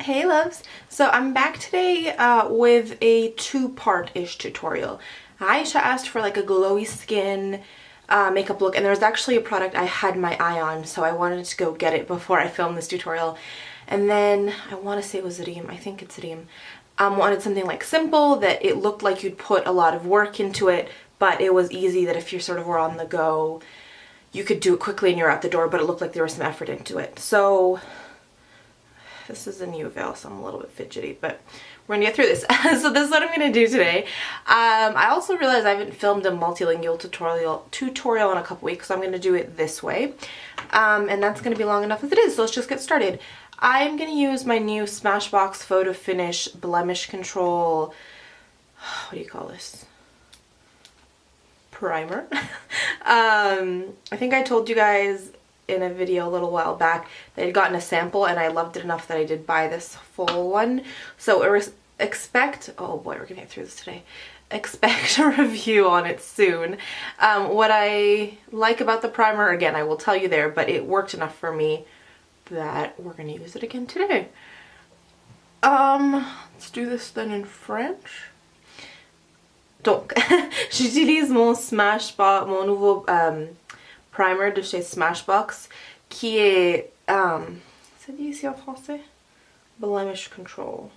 Hey loves! So I'm back today with a two-part-ish tutorial. Aisha asked for like a glowy skin makeup look, and there was actually a product I had my eye on, so I wanted to go get it before I filmed this tutorial. And then I want to say it was Reem, I think it's Reem. Wanted something like simple, that it looked like you'd put a lot of work into it, but it was easy, that if you sort of were on the go, you could do it quickly and you're out the door, but it looked like there was some effort into it. So this is a new veil, so I'm a little bit fidgety, but we're gonna get through this. So this is what I'm gonna do today. I also realized I haven't filmed a multilingual tutorial in a couple weeks, so I'm gonna do it this way. And that's gonna be long enough as it is, so let's just get started. I'm gonna use my new Smashbox Photo Finish Blemish Control, what do you call this? Primer. I think I told you guys in a video a little while back that I had gotten a sample and I loved it enough that I did buy this full one. So expect, oh boy, we're gonna get through this today. Expect a review on it soon. What I like about the primer, again, I will tell you there, but it worked enough for me that we're gonna use it again today. Let's do this then in French. Donc, j'utilise mon Smashbox, mon nouveau primer de chez Smashbox, qui est, c'est dit ici en français? Blemish Control.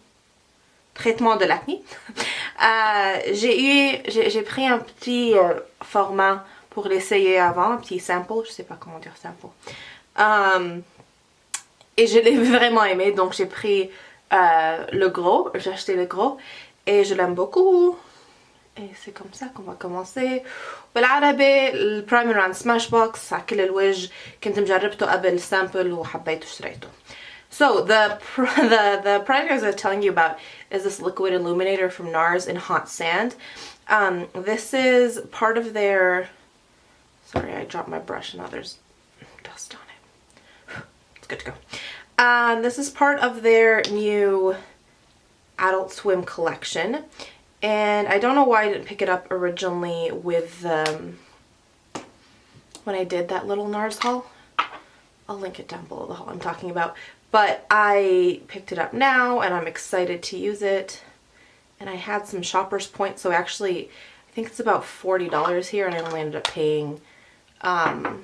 Traitement de l'acné. J'ai pris un petit format pour l'essayer avant, un petit sample, je sais pas comment dire sample. Et je l'ai vraiment aimé, donc j'ai pris le gros, j'ai acheté le gros, et je l'aime beaucoup. Et c'est comme ça qu'on va commencer. بالعربي البرايمر عن سماشبوكس على كل الوجه، كنت مجربته قبل سامبل وحبيته اشتريته. So the product I was telling you about is this liquid illuminator from NARS in Hot Sand. This is part of their, sorry I dropped my brush and now there's dust on it. It's good to go. This is part of their new Adult Swim collection. And I don't know why I didn't pick it up originally with when I did that little NARS haul. I'll link it down below, the haul I'm talking about. But I picked it up now and I'm excited to use it. And I had some shopper's points, so actually I think it's about $40 here, and I only ended up paying $7.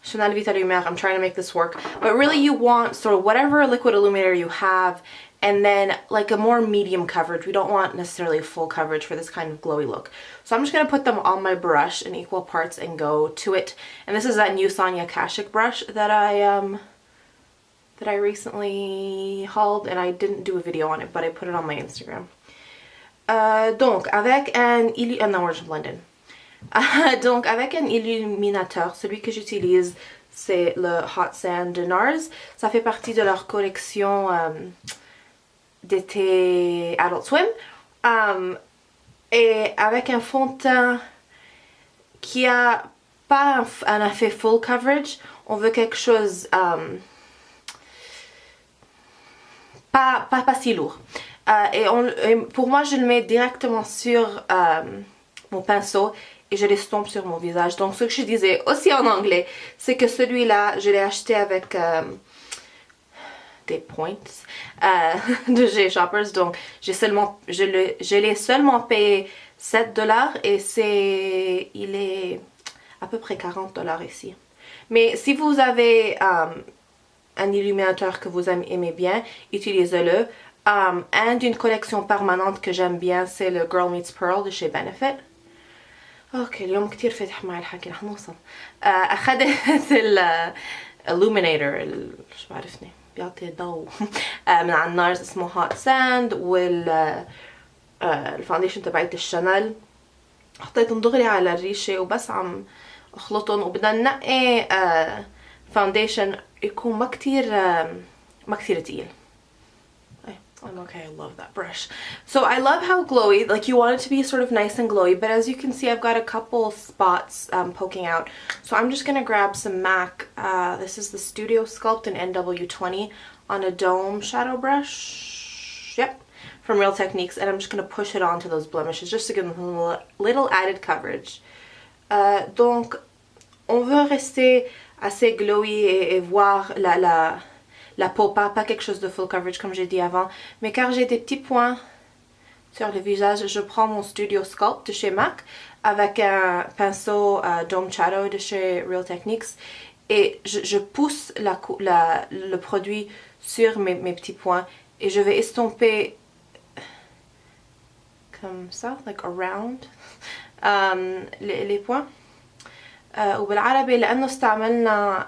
Chanel Vitalumiere, I'm trying to make this work. But really you want sort of whatever liquid illuminator you have, and then like a more medium coverage. We don't want necessarily full coverage for this kind of glowy look. So I'm just going to put them on my brush in equal parts and go to it. And this is that new Sonia Kashuk brush that I recently hauled, and I didn't do a video on it, but I put it on my Instagram. Donc avec un non, we're just blending. Donc avec un illuminateur, celui que j'utilise c'est le Hot Sand de NARS. Ça fait partie de leur collection d'été Adult Swim, et avec un fond de teint qui a pas un effet full coverage. On veut quelque chose pas si lourd, et pour moi je le mets directement sur mon pinceau et je l'estompe sur mon visage. Donc ce que je disais aussi en anglais, c'est que celui-là je l'ai acheté avec des points de chez Shoppers, donc je l'ai seulement payé $7 et il est à peu près $40 ici. Mais si vous avez un illuminateur que vous aimez bien, utilisez-le. Un d'une collection permanente que j'aime bien, c'est le Girl Meets Pearl de chez Benefit. اوكي اليوم كتير فتح معي الحكي، رح نوصل. اخذت الالومينيتر شو بعرفني بيعطي ضوء من عند نارز، اسمه هوت ساند، الفاونديشن تبعت الشانيل. حطيتهم دغري على الريشه وبس عم اخلطهم، وبدنا ننقي فاونديشن يكون ما كتير تقيل. I'm okay, I love that brush. So I love how glowy, like you want it to be sort of nice and glowy, but as you can see I've got a couple spots poking out. So I'm just going to grab some MAC, this is the Studio Sculpt in NW20 on a dome shadow brush, yep, from Real Techniques, and I'm just going to push it onto those blemishes just to give them a little added coverage. Donc on veut rester assez glowy et voir la peau, pas quelque chose de full coverage comme j'ai dit avant. Mais car j'ai des petits points sur le visage, je prends mon Studio Sculpt de chez MAC avec un pinceau Dome Shadow de chez Real Techniques et je pousse le produit sur mes petits points et je vais estomper comme ça, like around les points. وبالعربي لأنه استعملنا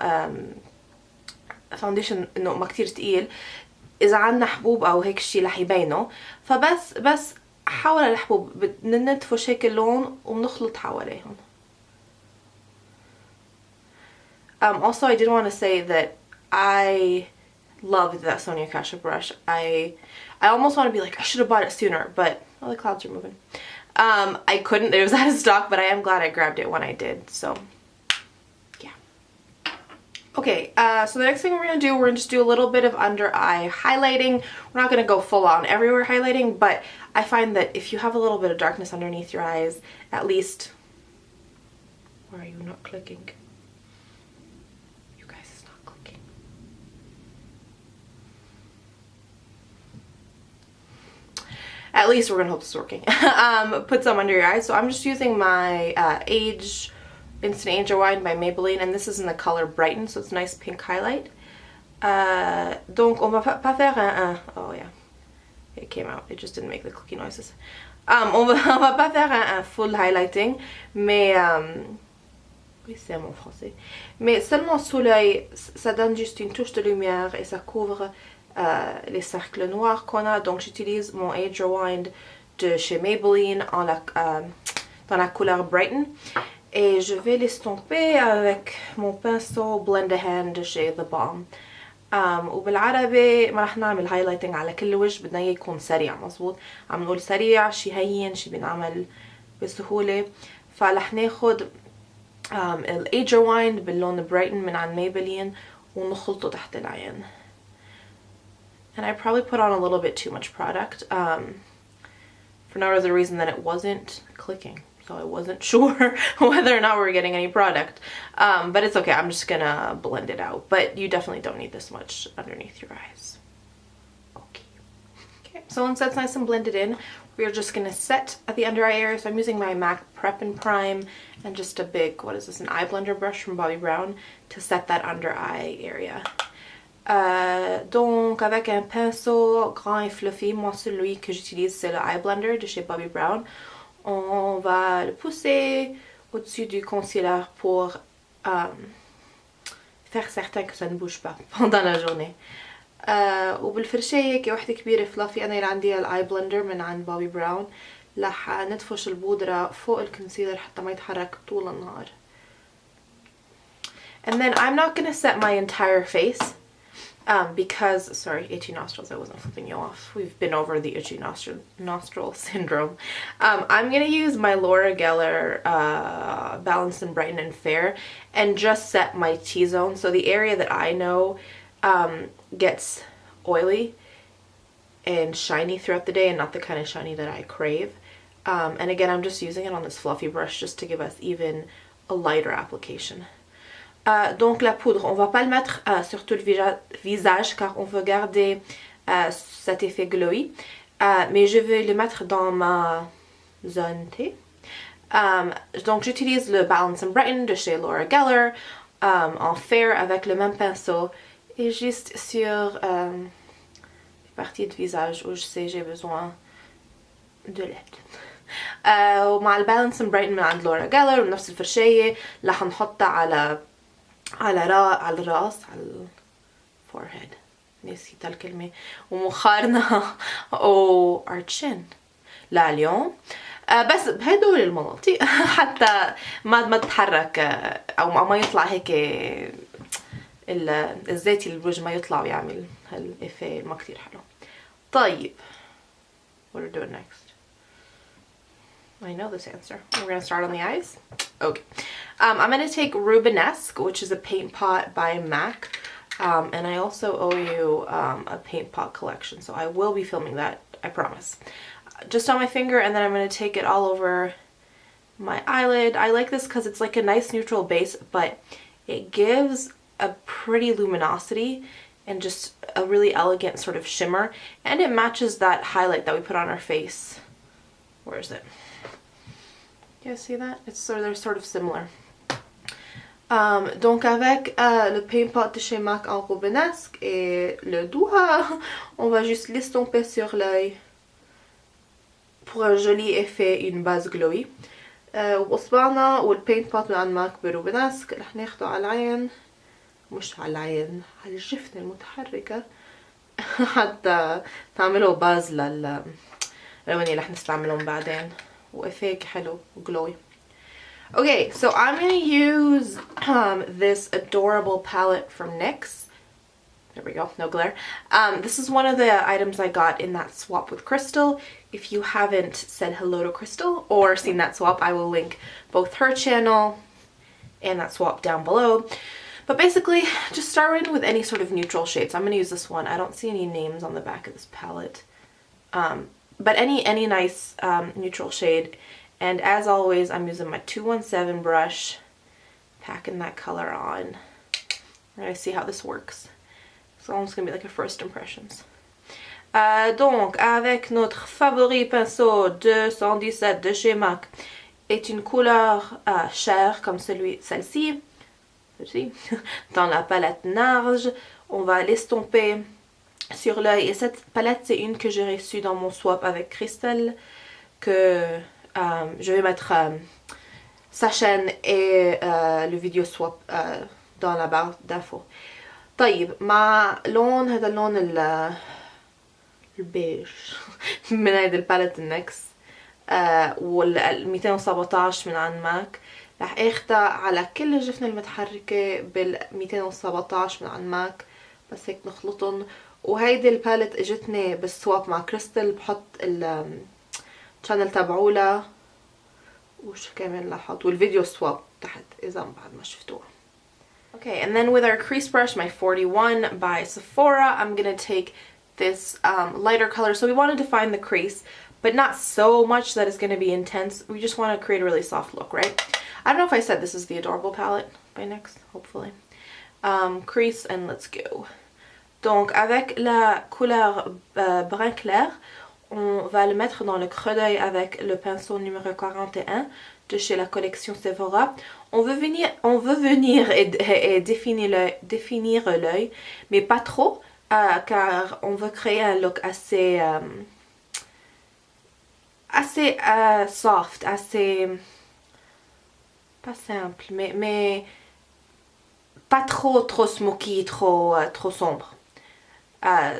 فاونديشن إنه ما كتير تقيل، إذا عنا حبوب أو هيك شي رح يبينوا، فبس حول الحبوب بننتفش هيك اللون وبنخلط حواليهم. Also, I did want to say that I loved that Sonia Kashuk brush. I almost want to be like, I should have bought it sooner, but oh, the clouds are moving. I couldn't, it was out of stock, but I am glad I grabbed it when I did, so yeah. Okay, so the next thing we're going to do, we're going to just do a little bit of under eye highlighting. We're not going to go full on everywhere highlighting, but I find that if you have a little bit of darkness underneath your eyes, at least, why are you not clicking? At least we're gonna hope this is working. Put some under your eyes. So I'm just using my Instant Age Rewind by Maybelline, and this is in the color Brighten, so it's a nice pink highlight. Donc on va pas faire un oh yeah, it came out. It just didn't make the clicky noises. On va pas faire un full highlighting, mais oui, c'est mon français. Mais seulement sous l'œil, ça donne juste une touche de lumière et ça couvre les cercles noirs qu'on a. Donc j'utilise mon Age Rewind de chez Maybelline dans la couleur Brighten et je vais l'estomper avec mon pinceau Blend a Hand de chez The Balm. وبالعربي ما رح نعمل هايلايتنج على كل وجه، بدنا اياه يكون سريع. مظبوط، عم نقول سريع، شي هين، شي بينعمل بسهولة. فرح ناخد ال Age Rewind باللون Brighten من عند Maybelline ونخلطه تحت العين. And I probably put on a little bit too much product for no other reason than it wasn't clicking. So I wasn't sure whether or not we were getting any product. But it's okay, I'm just gonna blend it out. But you definitely don't need this much underneath your eyes. Okay, so once that's nice and blended in, we're just gonna set at the under eye area. So I'm using my MAC Prep and Prime and just a big, what is this, an eye blender brush from Bobbi Brown to set that under eye area. Donc avec un pinceau grand et fluffy, moi celui que j'utilise c'est le Eye Blender de chez Bobbi Brown, on va le pousser au-dessus du concealer pour faire certain que ça ne bouge pas pendant la journée. وبالفرشاية كوحدة كبيرة فلافي أنا اللي عندي الآي بلندر من عند بوبي براون رح ندفش البودرة فوق الكونسيلر حتى ما يتحرك طول النهار. And then I'm not going to set my entire face because, sorry, itchy nostrils, I wasn't flipping you off. We've been over the itchy nostril syndrome. I'm going to use my Laura Geller Balance and Brighten and Fair and just set my T-zone. So the area that I know gets oily and shiny throughout the day and not the kind of shiny that I crave. And again, I'm just using it on this fluffy brush just to give us even a lighter application. Donc la poudre, on va pas le mettre sur tout le visage car on veut garder cet effet glowy, mais je vais le mettre dans ma zone T. Donc j'utilise le Balance and Brighten de chez Laura Geller en fair avec le même pinceau et juste sur les parties de visage où je sais j'ai besoin de l'aide. ومع البالانس and Brighten من عند لورا جيلر ونفس الفرشاية رح نحطها على الراس على forehead نسيت الكلمة ومخارنا او our chin لليوم بس بهدول المناطق حتى ما تتحرك او ما يطلع هيك الزيت اللي بالوجه ما يطلع ويعمل هالإفيه ما كتير حلو. طيب what are we doing next? I know this answer. We're going to start on the eyes. Okay. I'm going to take Rubenesque, which is a paint pot by MAC. And I also owe you a paint pot collection. So I will be filming that, I promise. Just on my finger, and then I'm going to take it all over my eyelid. I like this because it's like a nice neutral base, but It gives a pretty luminosity and just a really elegant sort of shimmer, and it matches that highlight that we put on our face. Where is it? You guys see that? They're sort of similar. Donc avec le paint pot de chez MAC en Rubenesque et le doigt, on va juste l'estomper sur l'œil pour un joli effet, une base glowy. وبصبعنا والبينت بوت من عند ماك بروبنسك رح ناخده على العين، مش على العين، على الجفن المتحركة حتى تعملوا باز للألوان اللي رح نستعملهم بعدين، وإفيك حلو glowy. Okay, so I'm gonna use this adorable palette from NYX. There we go, no glare. This is one of the items I got in that swap with Crystal. If you haven't said hello to Crystal or seen that swap, I will link both her channel and that swap down below. But basically, just start in with any sort of neutral shades. I'm going to use this one. I don't see any names on the back of this palette. But any nice neutral shade. And as always, I'm using my 217 brush, packing that color on. We're going to see how this works. It's almost going to be like a first impressions. Donc, avec notre favori pinceau 217 de chez MAC, est une couleur chère comme celle-ci, dans la palette NARS. On va l'estomper sur l'œil. Et cette palette, c'est une que j'ai reçue dans mon swap avec Crystal, que je vais mettre sa chaîne et le vidéo swap dans la barre d'infos. طيب مع لون هذا اللون البيج من هيدي الباليت النكس وال 217 من عند ماك، رح اخدها على كل الجفن المتحركة بال 217 من عند ماك، بس هيك نخلطهم. وهيدي الباليت اجتني بالسواب مع كريستال، بحط الشانل تبعولها وش كمان لاحظت والفيديو سواب تحت اذا بعد ما شفتوها. Okay, and then with our crease brush, my 41 by Sephora, I'm gonna take this lighter color. So we want to define the crease, but not so much that it's going to be intense. We just want to create a really soft look, right? I don't know if I said this is the Adorable palette by NYX, hopefully. Crease, and let's go. Donc avec la couleur brun clair, on va le mettre dans le creux d'œil avec le pinceau numéro 41 de chez la collection Sephora. On veut venir et définir l'œil, mais pas trop. Car on veut créer un look assez soft, assez pas simple, mais pas trop smoky, trop sombre.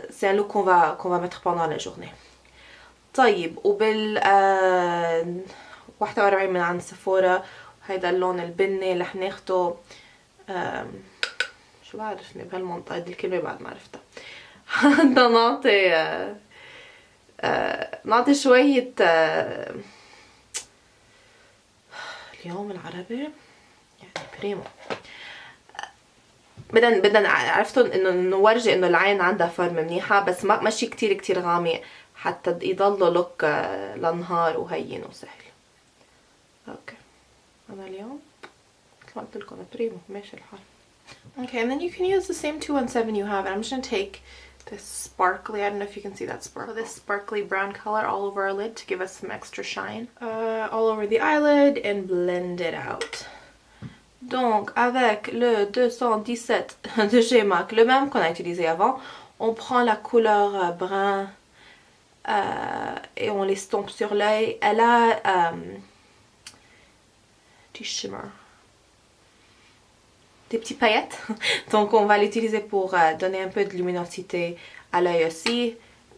C'est un look qu'on va mettre pendant la journée. طيب وبال 41 من عند سيفورا، هيدا اللون البني اللي حناخده شو بعرفني بهالمنطقة دي الكلمة بعد ما عرفتها. بدنا نعطي شوية اليوم العربي يعني بريمو. بدنا عرفتوا انه نورجي انه العين عندها فرمة منيحة، بس ماشي كتير غامق حتى يضلوا لوك لنهار وهين وسهل. اوكي انا اليوم مثل ما قلت لكم بريمو ماشي الحال. Okay, and then you can use the same 217 you have, and I'm just going to take this sparkly, I don't know if you can see that sparkle, this sparkly brown color all over our lid to give us some extra shine. All over the eyelid and blend it out. Donc, avec le 217 de chez MAC, le même qu'on a utilisé avant, on prend la couleur brun et on l'estompe sur l'œil. Elle a du shimmer. Des petites paillettes, donc on va l'utiliser pour donner un peu de luminosité à l'œil aussi,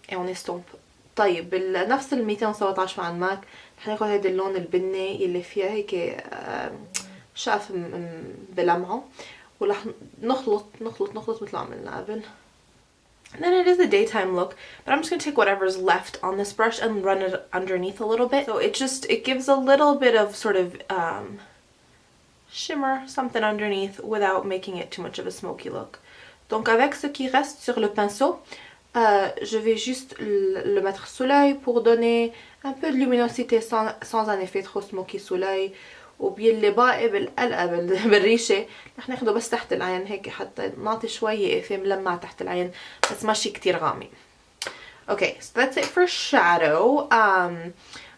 et on estompe. طيب بنفس ال 217 مع الماك رح ناخد هيدا اللون البني اللي فيها هيك شاف بلمعه، ورح نخلط مثل ما عملنا قبل. And then it is a daytime look, but I'm just going to take whatever's left on this brush and run it underneath a little bit, so it gives a little bit of sort of shimmer, something underneath, without making it too much of a smoky look. Donc avec ce qui reste sur le pinceau, je vais juste le mettre sous l'œil pour donner un peu de luminosité sans un effet trop smoky sous l'œil, وبيلي باقي بالقلقة بالريشة رح ناخده بس تحت العين هيك حتى نعطي شوية إفة ملمع تحت العين بس ماشي كتير غامق. Okay, so that's it for shadow.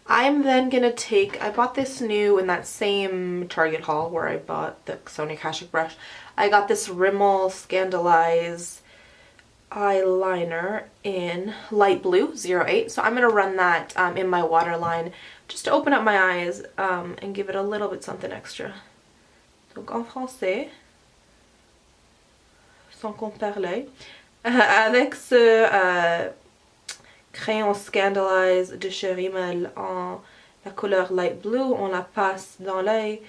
I'm then gonna take, I bought this new in that same Target haul where I bought the Sony Kashuk brush. I got this Rimmel Scandaleye eyeliner in light blue 08. So I'm gonna run that in my waterline just to open up my eyes and give it a little bit something extra. Donc en français, sans qu'on perd l'œil, avec ce crayon Scandaleye de chez Rimmel en la couleur light blue, on la passe dans l'œil.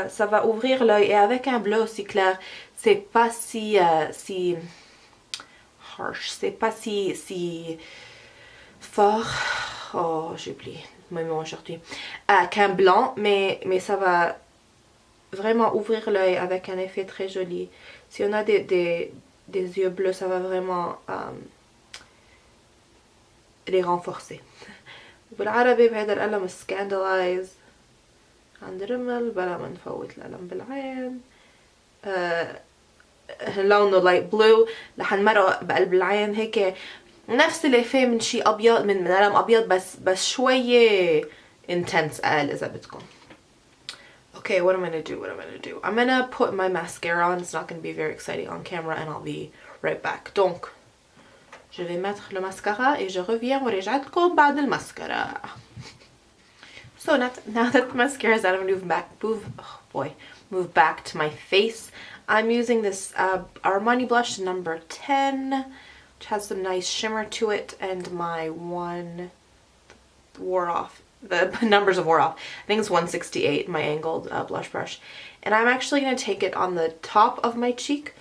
Ça va ouvrir l'œil et avec un bleu aussi clair, c'est pas si harsh, c'est pas si fort. Oh, j'ai oublié mes mots aujourd'hui. Qu'un blanc, mais ça va vraiment ouvrir l'œil avec un effet très joli. Si on a des yeux bleus, ça va vraiment les renforcer. بالعربي بهذا القلم Scandaleye عند ريمل بلا ما نفوت القلم بالعين. لونه لايت بلو رح نمرق بقلب العين هيك نفس الإفيه من شي أبيض من قلم أبيض بس شوية intense أقل إذا بدكم. Okay, what am I gonna do? I'm gonna put my mascara on. It's not gonna be very exciting on camera and I'll be right back. Donc, je vais mettre le mascara et je reviens ورجعتكم بعد الماسكارا. So now that the mascara is out, I'm gonna move back to my face. I'm using this Armani blush number 10, which has some nice shimmer to it, and my one wore off. The numbers have wore off. I think it's 168, my angled blush brush. And I'm actually going to take it on the top of my cheek,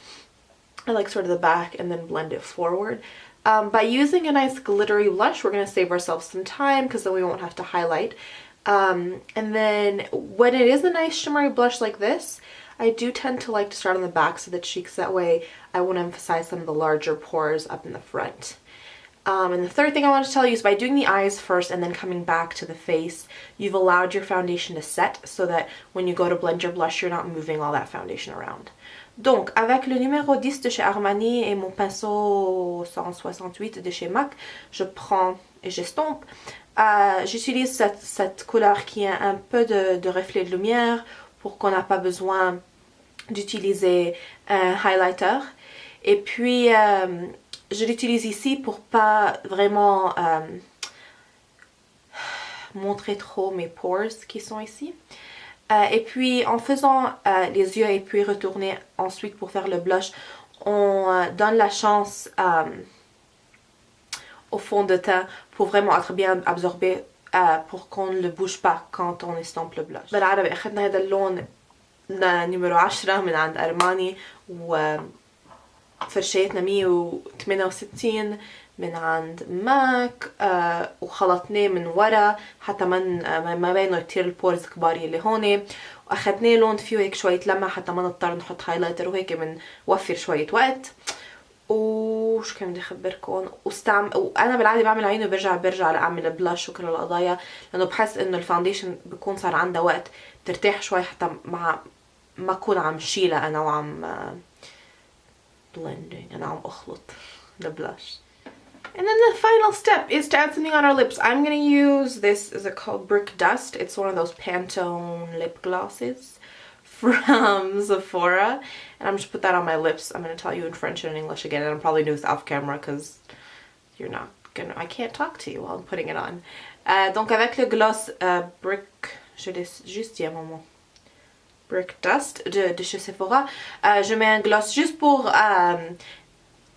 I like sort of the back, and then blend it forward. By using a nice glittery blush, we're going to save ourselves some time because then we won't have to highlight. And then when it is a nice shimmery blush like this, I do tend to like to start on the backs of the cheeks. That way I won't emphasize some of the larger pores up in the front. And the third thing I want to tell you is by doing the eyes first and then coming back to the face, you've allowed your foundation to set so that when you go to blend your blush, you're not moving all that foundation around. Donc, avec le numéro 10 de chez Armani et mon pinceau 168 de chez MAC, je prends et j'estompe. J'utilise cette couleur qui a un peu de reflet de lumière pour qu'on n'a pas besoin d'utiliser un highlighter. Et puis, je l'utilise ici pour pas vraiment montrer trop mes pores qui sont ici. Et puis en faisant les yeux et puis retourner ensuite pour faire le blush, on donne la chance au fond de teint pour vraiment être bien absorbé pour qu'on ne le bouge pas quand on estompe le blush. بالعربي أخذنا هذا اللون نمرو 10 من عند أرماني وفرشيتنا 168 من عند ماك وخلطناه من ورا حتى ما بينه كتير البورز كبار اللي هون واخدناه لون فيه هيك شوية لمعة حتى ما نضطر نحط هايلايتر وهيك بنوفر شوية وقت. وش كان بدي اخبركم وانا بالعاده بعمل عيني وبرجع لاعمل بلاش وكل القضايا لانه بحس انه الفاونديشن بكون صار عندها وقت ترتاح شوي حتى مع ما اكون عم شيلها انا وعم blending انا عم اخلط the blush. And then the final step is to add something on our lips. I'm going to use this, is it called Brick Dust? It's one of those Pantone lip glosses from Sephora. And I'm just put that on my lips. I'm going to tell you in French and English again. And I'm probably doing this off camera because you're not going to, I can't talk to you while I'm putting it on. Donc avec le gloss Brick, je l'ai juste dit à un moment. Brick Dust de chez Sephora. Je mets un gloss juste pour...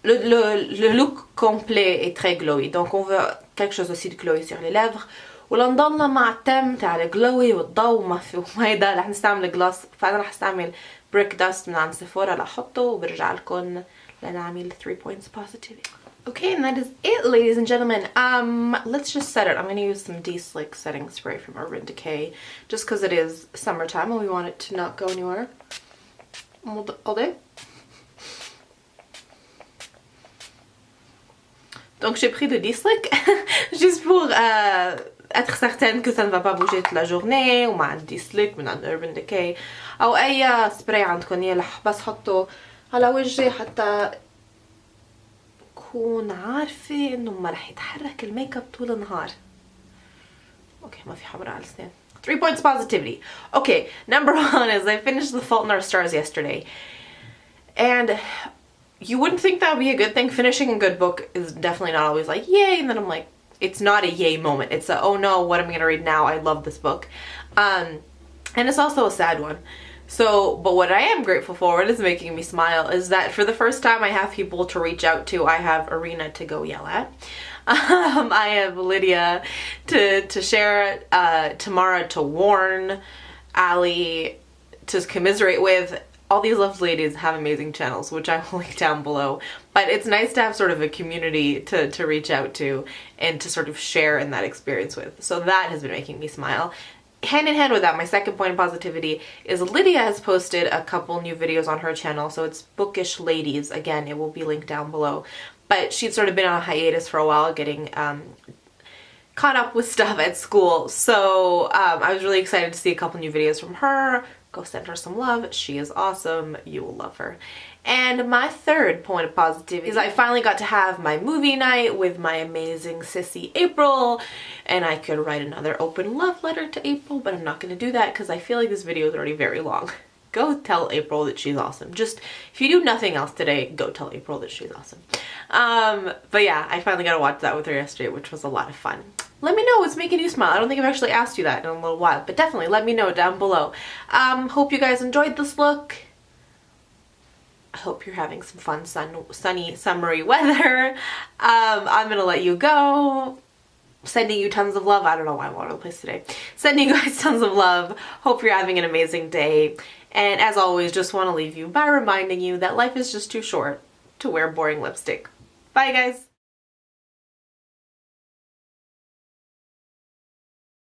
Le look complet est très glowy, donc on veut quelque chose aussi de glowy sur les lèvres. ولنضلنا مع التم تاع الجلوي والضوء وهيدا رح نستعمل جلوس فانا رح استعمل بريك داست من عند سيفورا لأحطه وبرجع لكم لنعمل 3 points positivity. Okay, and that is it, ladies and gentlemen. Let's just set it. I'm going to use some De-Slick setting spray from Urban Decay just because it is summertime and we want it to not go anywhere all day. Donc j'ai pris de De-Slick juste pour être certaine que ça ne va pas bouger toute la journée وما عندي سليك من عند Urban Decay أو أي سبراي عندكم يلح بس حطه على وجهي حتى أكون عارفة إنه ما رح يتحرك الميك اب طول النهار. أوكي ما في حمرة على السنان. 3 points positivity. Okay, number 1 is I finished The Fault in Our Stars yesterday. And you wouldn't think that would be a good thing. Finishing a good book is definitely not always like, yay, and then I'm like, it's not a yay moment. It's a, oh no, what am I gonna read now? I love this book. And it's also a sad one. So, but what I am grateful for, what is making me smile, is that for the first time I have people to reach out to. I have Arena to go yell at. I have Lydia to share, Tamara to warn, Ali to commiserate with. All these lovely ladies have amazing channels, which I will link down below. But it's nice to have sort of a community to reach out to and to sort of share in that experience with. So that has been making me smile. Hand in hand with that, my second point of positivity is Lydia has posted a couple new videos on her channel. So it's Bookish Ladies. Again, it will be linked down below. But she'd sort of been on a hiatus for a while, getting caught up with stuff at school. So I was really excited to see a couple new videos from her. Go send her some love. She is awesome. You will love her. And my third point of positivity is I finally got to have my movie night with my amazing sissy April. And I could write another open love letter to April, but I'm not going to do that because I feel like this video is already very long. Go tell April that she's awesome. Just, if you do nothing else today, go tell April that she's awesome. But yeah, I finally got to watch that with her yesterday, which was a lot of fun. Let me know what's making you smile. I don't think I've actually asked you that in a little while, but definitely let me know down below. Hope you guys enjoyed this look. I hope you're having some fun, sunny, summery weather. I'm gonna let you go. Sending you tons of love. I don't know why I'm all over the place today. Sending you guys tons of love. Hope you're having an amazing day. And as always, just want to leave you by reminding you that life is just too short to wear boring lipstick. Bye, guys.